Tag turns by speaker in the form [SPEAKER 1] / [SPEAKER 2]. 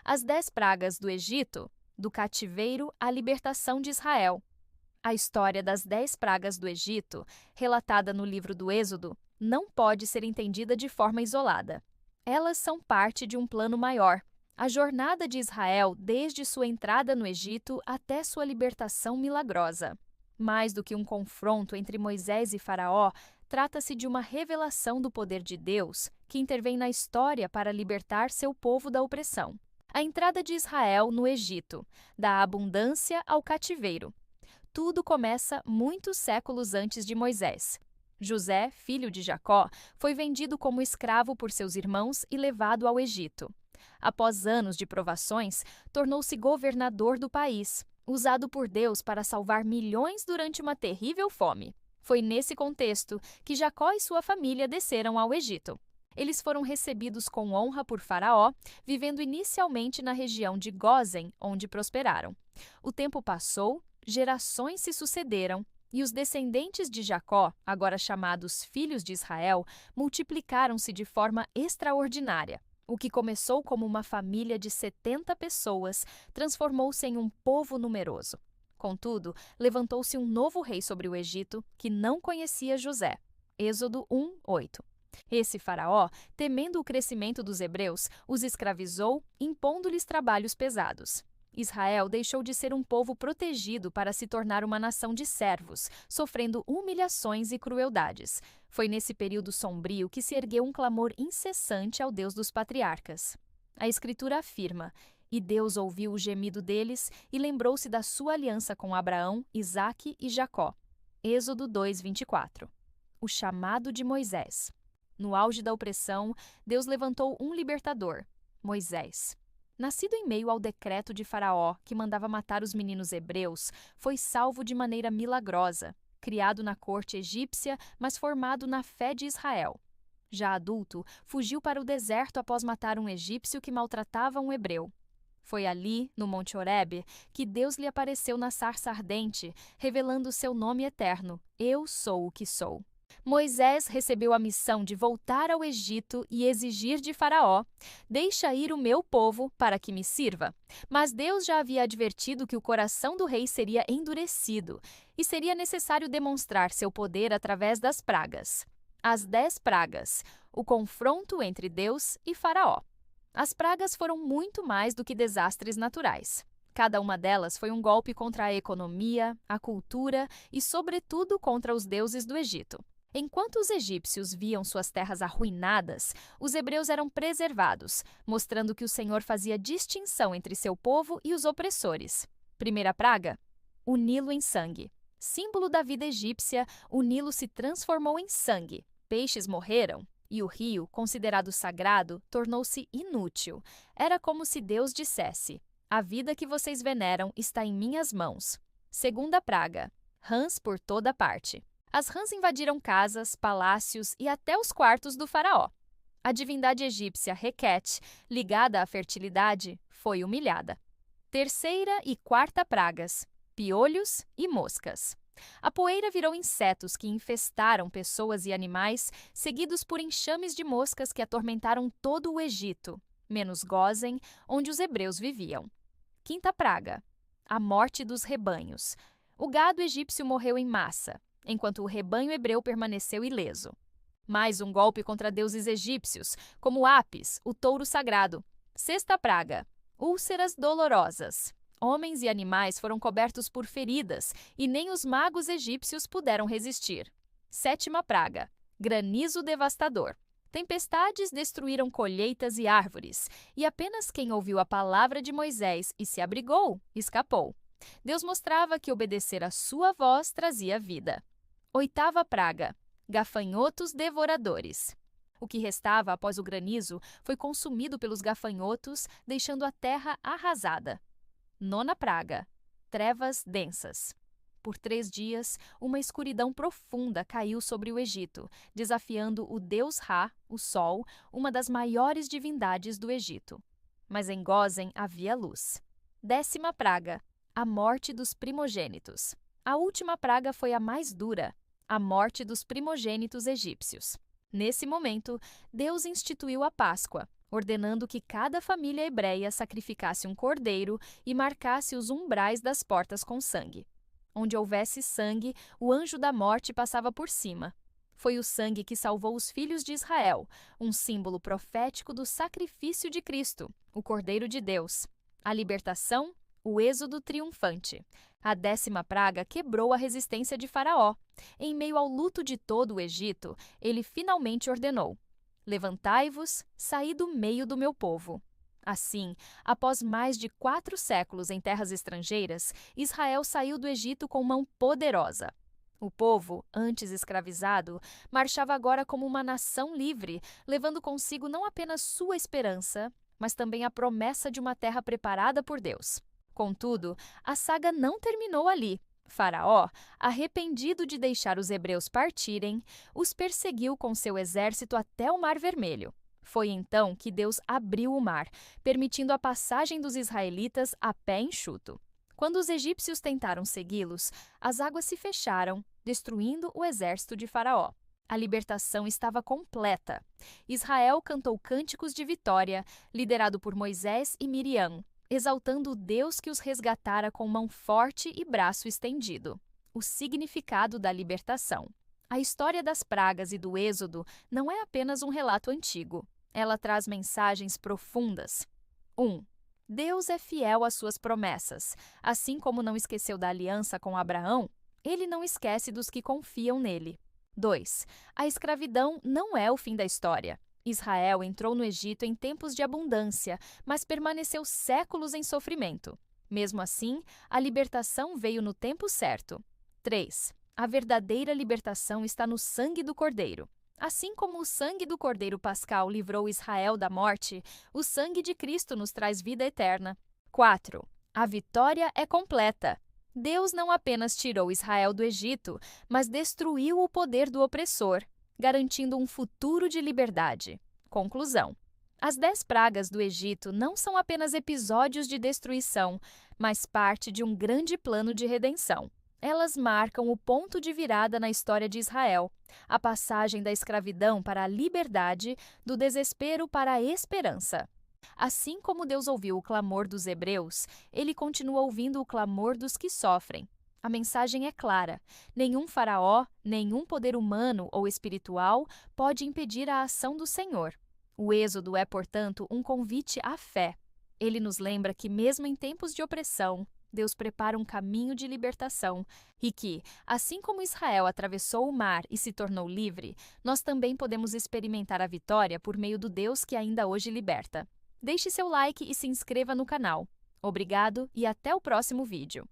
[SPEAKER 1] As 10 pragas do Egito, do cativeiro à libertação de Israel. A história das 10 pragas do Egito, relatada no livro do Êxodo, não pode ser entendida de forma isolada. Elas são parte de um plano maior, a jornada de Israel desde sua entrada no Egito até sua libertação milagrosa. Mais do que um confronto entre Moisés e Faraó, trata-se de uma revelação do poder de Deus que intervém na história para libertar seu povo da opressão. A entrada de Israel no Egito, da abundância ao cativeiro. Tudo começa muitos séculos antes de Moisés. José, filho de Jacó, foi vendido como escravo por seus irmãos e levado ao Egito. Após anos de provações, tornou-se governador do país, usado por Deus para salvar milhões durante uma terrível fome. Foi nesse contexto que Jacó e sua família desceram ao Egito. Eles foram recebidos com honra por Faraó, vivendo inicialmente na região de Gósen, onde prosperaram. O tempo passou, gerações se sucederam, e os descendentes de Jacó, agora chamados filhos de Israel, multiplicaram-se de forma extraordinária. O que começou como uma família de 70 pessoas transformou-se em um povo numeroso. Contudo, levantou-se um novo rei sobre o Egito que não conhecia José. Êxodo 1:8. Esse faraó, temendo o crescimento dos hebreus, os escravizou, impondo-lhes trabalhos pesados. Israel deixou de ser um povo protegido para se tornar uma nação de servos, sofrendo humilhações e crueldades. Foi nesse período sombrio que se ergueu um clamor incessante ao Deus dos patriarcas. A Escritura afirma: "E Deus ouviu o gemido deles e lembrou-se da sua aliança com Abraão, Isaque e Jacó." Êxodo 2:24. O chamado de Moisés. No auge da opressão, Deus levantou um libertador, Moisés. Nascido em meio ao decreto de Faraó, que mandava matar os meninos hebreus, foi salvo de maneira milagrosa. Criado na corte egípcia, mas formado na fé de Israel. Já adulto, fugiu para o deserto após matar um egípcio que maltratava um hebreu. Foi ali, no Monte Horebe, que Deus lhe apareceu na sarça ardente, revelando seu nome eterno: "Eu sou o que sou." Moisés recebeu a missão de voltar ao Egito e exigir de Faraó: "Deixa ir o meu povo para que me sirva." Mas Deus já havia advertido que o coração do rei seria endurecido e seria necessário demonstrar seu poder através das pragas. As 10 pragas, o confronto entre Deus e Faraó. As pragas foram muito mais do que desastres naturais. Cada uma delas foi um golpe contra a economia, a cultura e, sobretudo, contra os deuses do Egito. Enquanto os egípcios viam suas terras arruinadas, os hebreus eram preservados, mostrando que o Senhor fazia distinção entre seu povo e os opressores. Primeira praga: o Nilo em sangue. Símbolo da vida egípcia, o Nilo se transformou em sangue. Peixes morreram e o rio, considerado sagrado, tornou-se inútil. Era como se Deus dissesse: "A vida que vocês veneram está em minhas mãos." Segunda praga: rãs por toda parte. As rãs invadiram casas, palácios e até os quartos do faraó. A divindade egípcia Requete, ligada à fertilidade, foi humilhada. Terceira e quarta pragas: piolhos e moscas. A poeira virou insetos que infestaram pessoas e animais, seguidos por enxames de moscas que atormentaram todo o Egito, menos Gósen, onde os hebreus viviam. Quinta praga: a morte dos rebanhos. O gado egípcio morreu em massa, enquanto o rebanho hebreu permaneceu ileso. Mais um golpe contra deuses egípcios, como Apis, o touro sagrado. Sexta praga: úlceras dolorosas. Homens e animais foram cobertos por feridas e nem os magos egípcios puderam resistir. Sétima praga: granizo devastador. Tempestades destruíram colheitas e árvores, e apenas quem ouviu a palavra de Moisés e se abrigou, escapou. Deus mostrava que obedecer à sua voz trazia vida. Oitava praga: gafanhotos devoradores. O que restava após o granizo foi consumido pelos gafanhotos, deixando a terra arrasada. Nona praga: trevas densas. Por 3 dias, uma escuridão profunda caiu sobre o Egito, desafiando o deus Ra, o Sol, uma das maiores divindades do Egito. Mas em Gósen havia luz. 10ª praga: a morte dos primogênitos. A última praga foi a mais dura: a morte dos primogênitos egípcios. Nesse momento, Deus instituiu a Páscoa, ordenando que cada família hebreia sacrificasse um cordeiro e marcasse os umbrais das portas com sangue. Onde houvesse sangue, o anjo da morte passava por cima. Foi o sangue que salvou os filhos de Israel, um símbolo profético do sacrifício de Cristo, o Cordeiro de Deus. A libertação, o êxodo triunfante. A 10ª praga quebrou a resistência de Faraó. Em meio ao luto de todo o Egito, ele finalmente ordenou: levantai-vos, saí do meio do meu povo. Assim, após mais de 4 séculos em terras estrangeiras, Israel saiu do Egito com mão poderosa. O povo, antes escravizado, marchava agora como uma nação livre, levando consigo não apenas sua esperança, mas também a promessa de uma terra preparada por Deus. Contudo, a saga não terminou ali. Faraó, arrependido de deixar os hebreus partirem, os perseguiu com seu exército até o Mar Vermelho. Foi então que Deus abriu o mar, permitindo a passagem dos israelitas a pé enxuto. Quando os egípcios tentaram segui-los, as águas se fecharam, destruindo o exército de Faraó. A libertação estava completa. Israel cantou cânticos de vitória, liderado por Moisés e Miriam, exaltando o Deus que os resgatara com mão forte e braço estendido. O significado da libertação. A história das pragas e do êxodo não é apenas um relato antigo. Ela traz mensagens profundas. 1. Deus é fiel às suas promessas. Assim como não esqueceu da aliança com Abraão, ele não esquece dos que confiam nele. 2. A escravidão não é o fim da história. Israel entrou no Egito em tempos de abundância, mas permaneceu séculos em sofrimento. Mesmo assim, a libertação veio no tempo certo. 3. A verdadeira libertação está no sangue do Cordeiro. Assim como o sangue do Cordeiro Pascal livrou Israel da morte, o sangue de Cristo nos traz vida eterna. 4. A vitória é completa. Deus não apenas tirou Israel do Egito, mas destruiu o poder do opressor, garantindo um futuro de liberdade. Conclusão. As 10 pragas do Egito não são apenas episódios de destruição, mas parte de um grande plano de redenção. Elas marcam o ponto de virada na história de Israel, a passagem da escravidão para a liberdade, do desespero para a esperança. Assim como Deus ouviu o clamor dos hebreus, ele continua ouvindo o clamor dos que sofrem. A mensagem é clara: nenhum faraó, nenhum poder humano ou espiritual pode impedir a ação do Senhor. O êxodo é, portanto, um convite à fé. Ele nos lembra que, mesmo em tempos de opressão, Deus prepara um caminho de libertação e que, assim como Israel atravessou o mar e se tornou livre, nós também podemos experimentar a vitória por meio do Deus que ainda hoje liberta. Deixe seu like e se inscreva no canal. Obrigado e até o próximo vídeo.